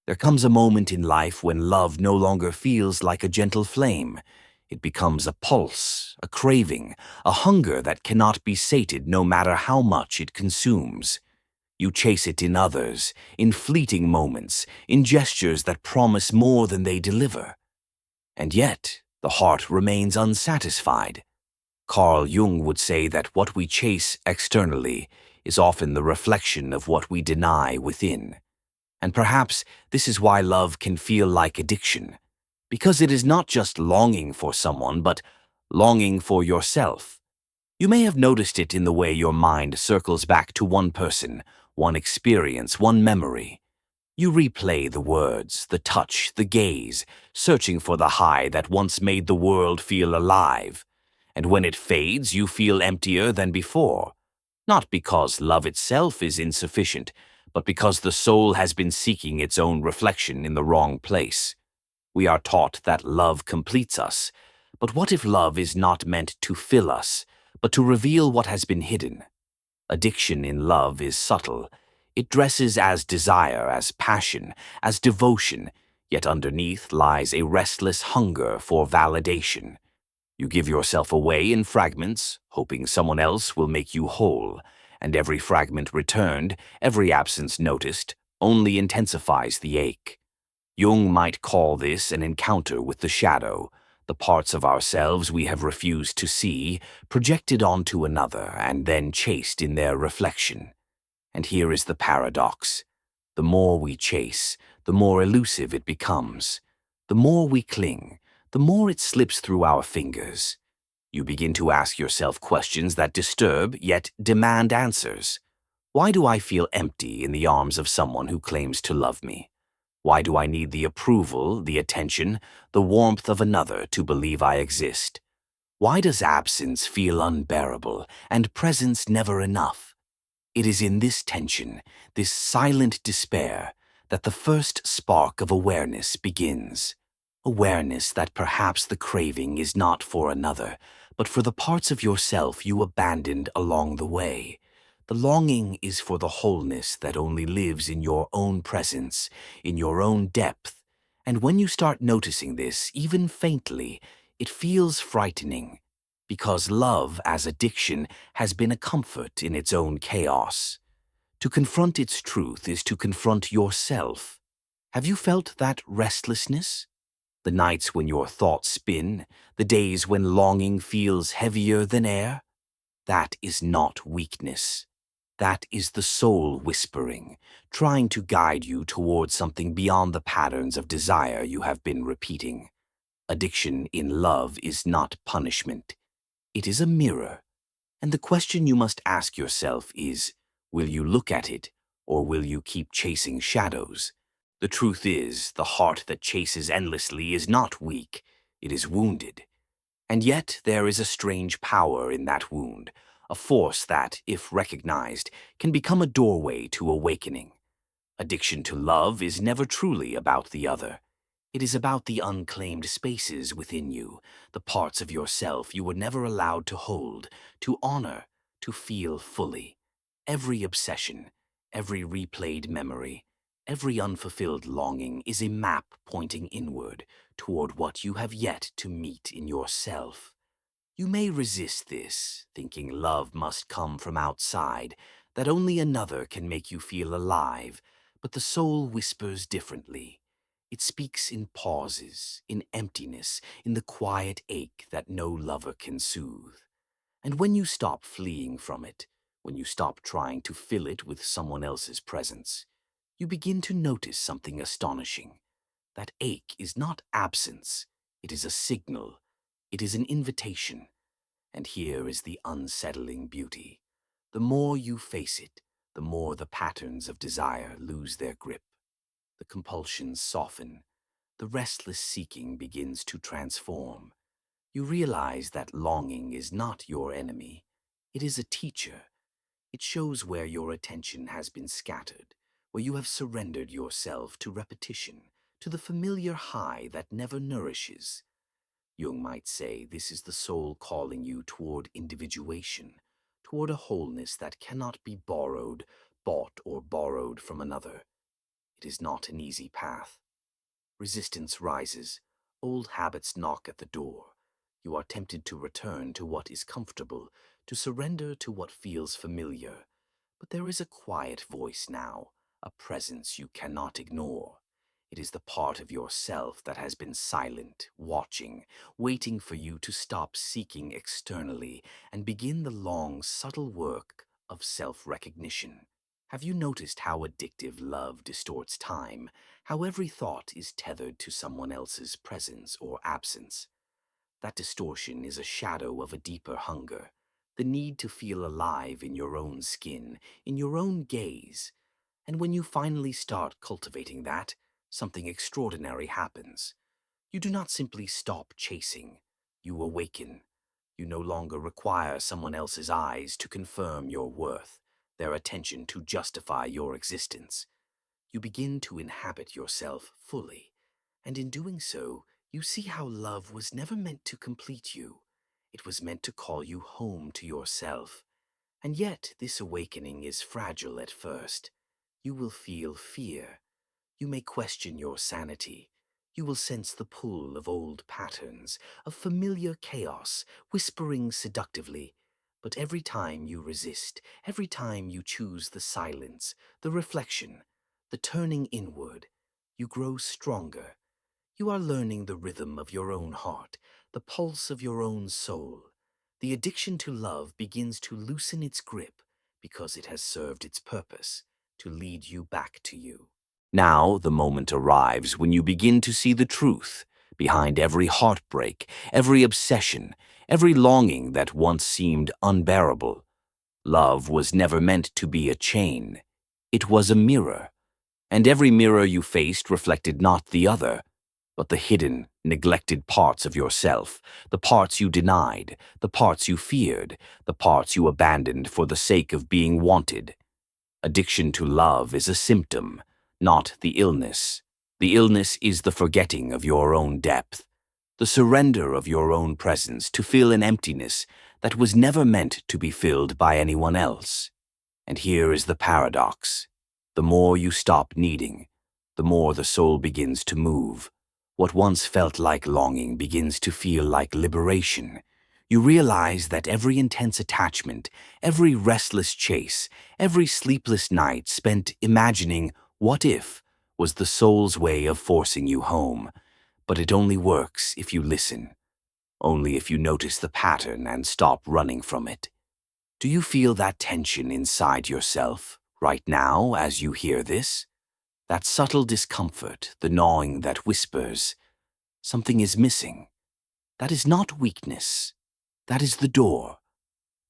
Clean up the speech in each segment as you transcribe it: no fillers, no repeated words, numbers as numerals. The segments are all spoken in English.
There comes a moment in life when love no longer feels like a gentle flame. It becomes a pulse, a craving, a hunger that cannot be sated no matter how much it consumes. You chase it in others, in fleeting moments, in gestures that promise more than they deliver. And yet, the heart remains unsatisfied. Carl Jung would say that what we chase externally is often the reflection of what we deny within. And perhaps this is why love can feel like addiction, because it is not just longing for someone, but longing for yourself. You may have noticed it in the way your mind circles back to one person, one experience, one memory. You replay the words, the touch, the gaze, searching for the high that once made the world feel alive. And when it fades, you feel emptier than before. Not because love itself is insufficient, but because the soul has been seeking its own reflection in the wrong place. We are taught that love completes us, but what if love is not meant to fill us, but to reveal what has been hidden? Addiction in love is subtle. It dresses as desire, as passion, as devotion, yet underneath lies a restless hunger for validation. You give yourself away in fragments, hoping someone else will make you whole, and every fragment returned, every absence noticed, only intensifies the ache. Jung might call this an encounter with the shadow, the parts of ourselves we have refused to see, projected onto another and then chased in their reflection. And here is the paradox. The more we chase, the more elusive it becomes. The more we cling, the more it slips through our fingers. You begin to ask yourself questions that disturb yet demand answers. Why do I feel empty in the arms of someone who claims to love me? Why do I need the approval, the attention, the warmth of another to believe I exist? Why does absence feel unbearable and presence never enough? It is in this tension, this silent despair, that the first spark of awareness begins. Awareness that perhaps the craving is not for another, but for the parts of yourself you abandoned along the way. The longing is for the wholeness that only lives in your own presence, in your own depth. And when you start noticing this, even faintly, it feels frightening, because love as addiction has been a comfort in its own chaos. To confront its truth is to confront yourself. Have you felt that restlessness? The nights when your thoughts spin, the days when longing feels heavier than air? That is not weakness. That is the soul whispering, trying to guide you towards something beyond the patterns of desire you have been repeating. Addiction in love is not punishment. It is a mirror. And the question you must ask yourself is, will you look at it, or will you keep chasing shadows? The truth is, the heart that chases endlessly is not weak, it is wounded. And yet there is a strange power in that wound, a force that, if recognized, can become a doorway to awakening. Addiction to love is never truly about the other. It is about the unclaimed spaces within you, the parts of yourself you were never allowed to hold, to honor, to feel fully. Every obsession, every replayed memory, every unfulfilled longing is a map pointing inward toward what you have yet to meet in yourself. You may resist this, thinking love must come from outside, that only another can make you feel alive, but the soul whispers differently. It speaks in pauses, in emptiness, in the quiet ache that no lover can soothe. And when you stop fleeing from it, when you stop trying to fill it with someone else's presence, you begin to notice something astonishing. That ache is not absence, it is a signal, it is an invitation. And here is the unsettling beauty. The more you face it, the more the patterns of desire lose their grip. The compulsions soften. The restless seeking begins to transform. You realize that longing is not your enemy. It is a teacher. It shows where your attention has been scattered, where you have surrendered yourself to repetition, to the familiar high that never nourishes. Jung might say this is the soul calling you toward individuation, toward a wholeness that cannot be borrowed, bought, or borrowed from another. It is not an easy path. Resistance rises. Old habits knock at the door. You are tempted to return to what is comfortable, to surrender to what feels familiar. But there is a quiet voice now, a presence you cannot ignore. It is the part of yourself that has been silent, watching, waiting for you to stop seeking externally and begin the long, subtle work of self-recognition. Have you noticed how addictive love distorts time? How every thought is tethered to someone else's presence or absence? That distortion is a shadow of a deeper hunger, the need to feel alive in your own skin, in your own gaze. And when you finally start cultivating that, something extraordinary happens. You do not simply stop chasing. You awaken. You no longer require someone else's eyes to confirm your worth, their attention to justify your existence. You begin to inhabit yourself fully, and in doing so, you see how love was never meant to complete you. It was meant to call you home to yourself. And yet, this awakening is fragile at first. You will feel fear. You may question your sanity. You will sense the pull of old patterns, of familiar chaos, whispering seductively. But every time you resist, every time you choose the silence, the reflection, the turning inward, you grow stronger. You are learning the rhythm of your own heart, the pulse of your own soul. The addiction to love begins to loosen its grip because it has served its purpose, to lead you back to you. Now the moment arrives when you begin to see the truth behind every heartbreak, every obsession, every longing that once seemed unbearable. Love was never meant to be a chain. It was a mirror, and every mirror you faced reflected not the other, but the hidden, neglected parts of yourself, the parts you denied, the parts you feared, the parts you abandoned for the sake of being wanted. Addiction to love is a symptom, not the illness. The illness is the forgetting of your own depth, the surrender of your own presence to fill an emptiness that was never meant to be filled by anyone else. And here is the paradox. The more you stop needing, the more the soul begins to move. What once felt like longing begins to feel like liberation. You realize that every intense attachment, every restless chase, every sleepless night spent imagining what if was the soul's way of forcing you home. But it only works if you listen, only if you notice the pattern and stop running from it. Do you feel that tension inside yourself right now as you hear this? That subtle discomfort, the gnawing that whispers, something is missing. That is not weakness. That is the door.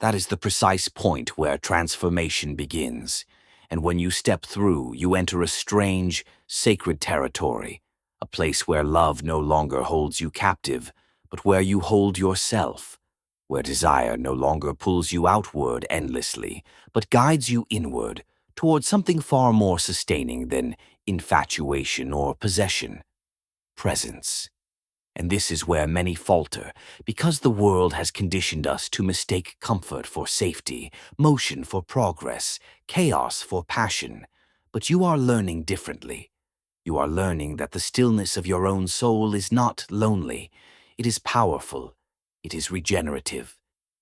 That is the precise point where transformation begins. And when you step through, you enter a strange, sacred territory, a place where love no longer holds you captive, but where you hold yourself, where desire no longer pulls you outward endlessly, but guides you inward towards something far more sustaining than infatuation or possession: presence. And this is where many falter, because the world has conditioned us to mistake comfort for safety, motion for progress, chaos for passion. But you are learning differently. You are learning that the stillness of your own soul is not lonely. It is powerful. It is regenerative.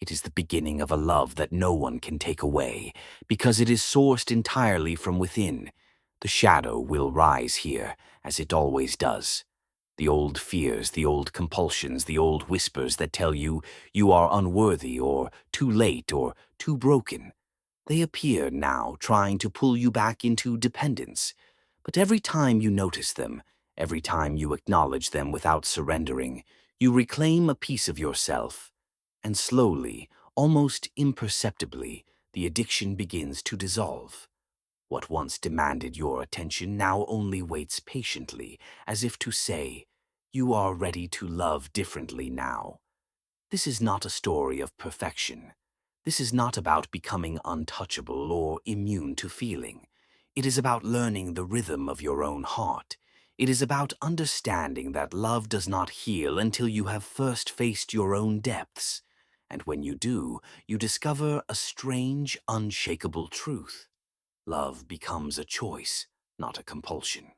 It is the beginning of a love that no one can take away, because it is sourced entirely from within. The shadow will rise here, as it always does. The old fears, the old compulsions, the old whispers that tell you you are unworthy or too late or too broken. They appear now, trying to pull you back into dependence. But every time you notice them, every time you acknowledge them without surrendering, you reclaim a piece of yourself. And slowly, almost imperceptibly, the addiction begins to dissolve. What once demanded your attention now only waits patiently, as if to say, "You are ready to love differently now." This is not a story of perfection. This is not about becoming untouchable or immune to feeling. It is about learning the rhythm of your own heart. It is about understanding that love does not heal until you have first faced your own depths. And when you do, you discover a strange, unshakable truth. Love becomes a choice, not a compulsion,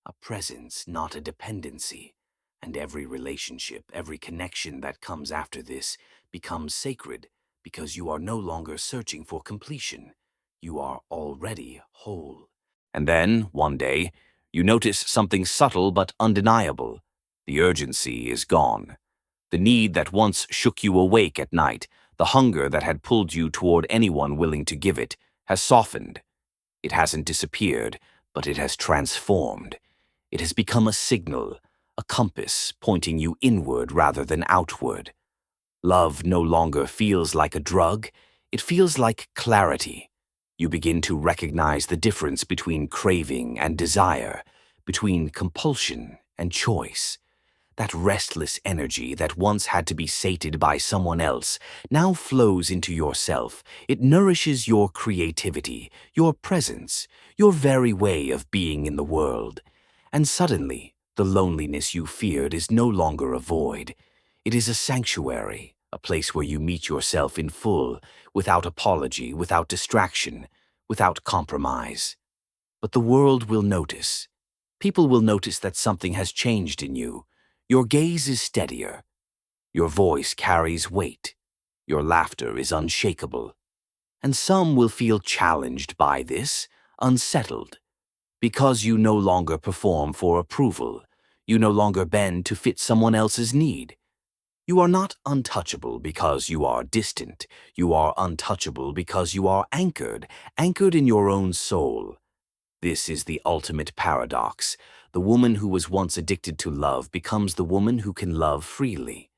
a presence, not a dependency. And every relationship, every connection that comes after this becomes sacred because you are no longer searching for completion. You are already whole. And then, one day, you notice something subtle but undeniable. The urgency is gone. The need that once shook you awake at night, the hunger that had pulled you toward anyone willing to give it, has softened. It hasn't disappeared, but it has transformed. It has become a signal, a compass pointing you inward rather than outward. Love no longer feels like a drug, it feels like clarity. You begin to recognize the difference between craving and desire, between compulsion and choice. That restless energy that once had to be sated by someone else now flows into yourself. It nourishes your creativity, your presence, your very way of being in the world. And suddenly, the loneliness you feared is no longer a void. It is a sanctuary, a place where you meet yourself in full, without apology, without distraction, without compromise. But the world will notice. People will notice that something has changed in you. Your gaze is steadier. Your voice carries weight. Your laughter is unshakable. And some will feel challenged by this, unsettled, because you no longer perform for approval. You no longer bend to fit someone else's need. You are not untouchable because you are distant. You are untouchable because you are anchored in your own soul. This is the ultimate paradox. The woman who was once addicted to love becomes the woman who can love freely.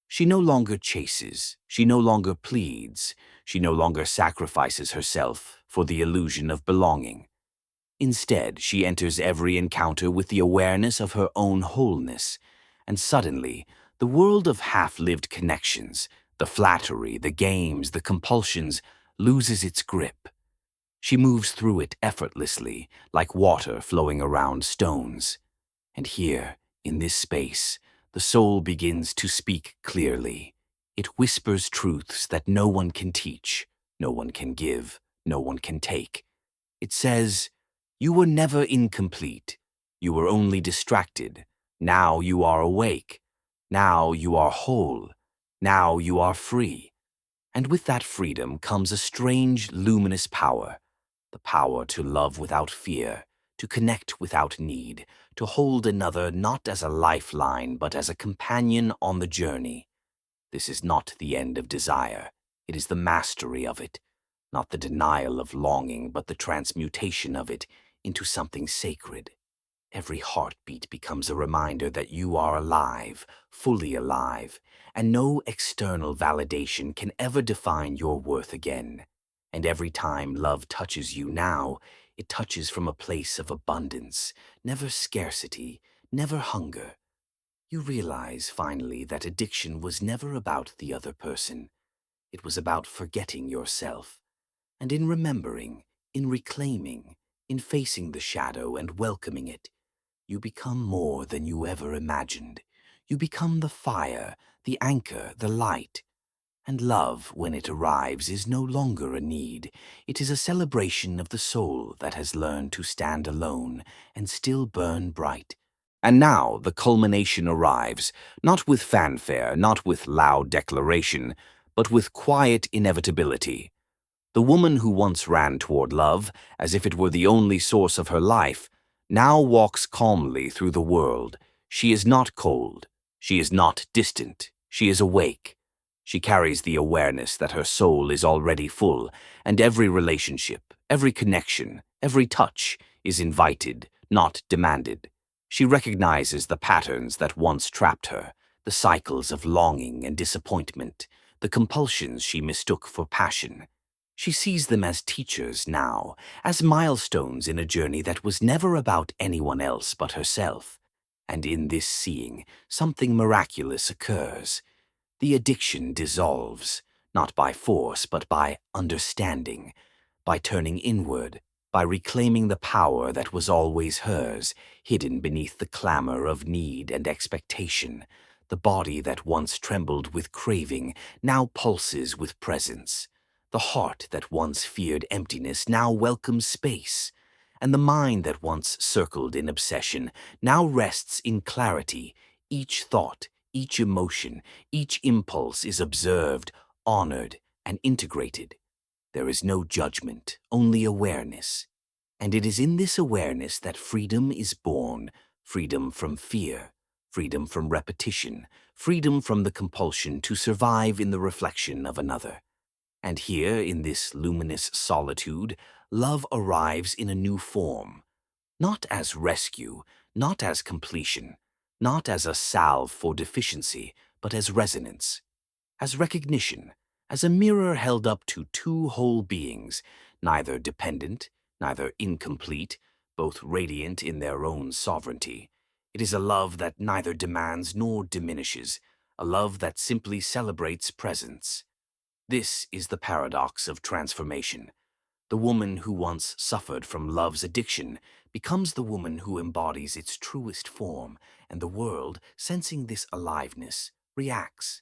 She no longer chases, she no longer pleads, she no longer sacrifices herself for the illusion of belonging. Instead, she enters every encounter with the awareness of her own wholeness, and suddenly, the world of half-lived connections, the flattery, the games, the compulsions, loses its grip. She moves through it effortlessly, like water flowing around stones. And here, in this space, the soul begins to speak clearly. It whispers truths that no one can teach, no one can give, no one can take. It says, "You were never incomplete. You were only distracted. Now you are awake. Now you are whole. Now you are free." And with that freedom comes a strange, luminous power. The power to love without fear, to connect without need, to hold another not as a lifeline but as a companion on the journey. This is not the end of desire. It is the mastery of it, not the denial of longing but the transmutation of it into something sacred. Every heartbeat becomes a reminder that you are alive, fully alive, and no external validation can ever define your worth again. And every time love touches you now, it touches from a place of abundance, never scarcity, never hunger. You realize finally that addiction was never about the other person. It was about forgetting yourself. And in remembering, in reclaiming, in facing the shadow and welcoming it, you become more than you ever imagined. You become the fire, the anchor, the light. And love, when it arrives, is no longer a need. It is a celebration of the soul that has learned to stand alone and still burn bright. And now the culmination arrives, not with fanfare, not with loud declaration, but with quiet inevitability. The woman who once ran toward love, as if it were the only source of her life, now walks calmly through the world. She is not cold. She is not distant. She is awake. She carries the awareness that her soul is already full, and every relationship, every connection, every touch is invited, not demanded. She recognizes the patterns that once trapped her, the cycles of longing and disappointment, the compulsions she mistook for passion. She sees them as teachers now, as milestones in a journey that was never about anyone else but herself. And in this seeing, something miraculous occurs. The addiction dissolves, not by force but by understanding, by turning inward, by reclaiming the power that was always hers, hidden beneath the clamor of need and expectation. The body that once trembled with craving now pulses with presence. The heart that once feared emptiness now welcomes space. and the mind that once circled in obsession now rests in clarity. Each thought, each emotion, each impulse is observed, honored, and integrated. There is no judgment, only awareness. And it is in this awareness that freedom is born, freedom from fear, freedom from repetition, freedom from the compulsion to survive in the reflection of another. And here, in this luminous solitude, love arrives in a new form, not as rescue, not as completion, not as a salve for deficiency, but as resonance, as recognition, as a mirror held up to two whole beings, neither dependent, neither incomplete, both radiant in their own sovereignty. It is a love that neither demands nor diminishes, a love that simply celebrates presence. This is the paradox of transformation. The woman who once suffered from love's addiction becomes the woman who embodies its truest form, and the world, sensing this aliveness, reacts.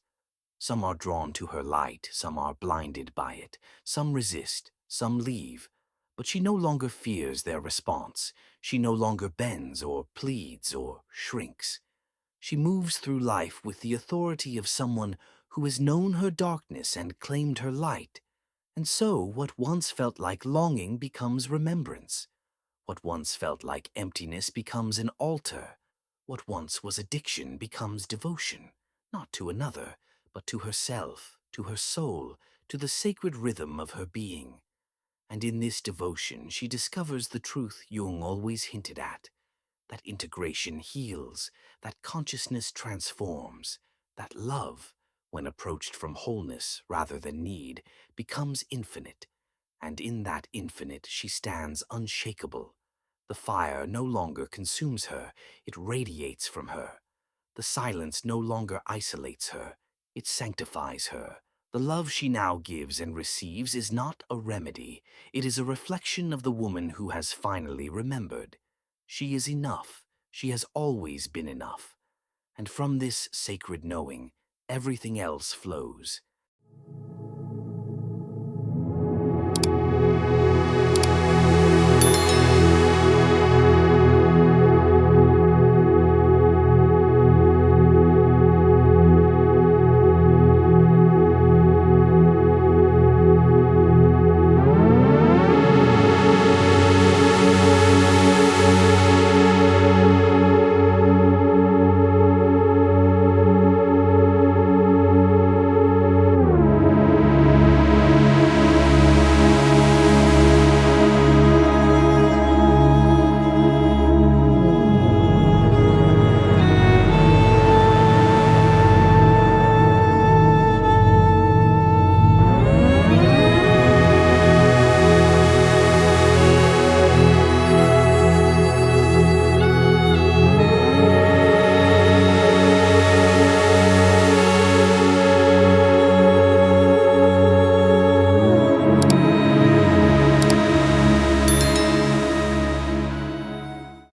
Some are drawn to her light, some are blinded by it, some resist, some leave. But she no longer fears their response. She no longer bends or pleads or shrinks. She moves through life with the authority of someone who has known her darkness and claimed her light. And so what once felt like longing becomes remembrance. What once felt like emptiness becomes an altar. What once was addiction becomes devotion, not to another, but to herself, to her soul, to the sacred rhythm of her being. And in this devotion she discovers the truth Jung always hinted at, that integration heals, that consciousness transforms, that love, when approached from wholeness rather than need, becomes infinite, and in that infinite she stands unshakable. The fire no longer consumes her, it radiates from her. The silence no longer isolates her, it sanctifies her. The love she now gives and receives is not a remedy, it is a reflection of the woman who has finally remembered. She is enough, she has always been enough. And from this sacred knowing, everything else flows.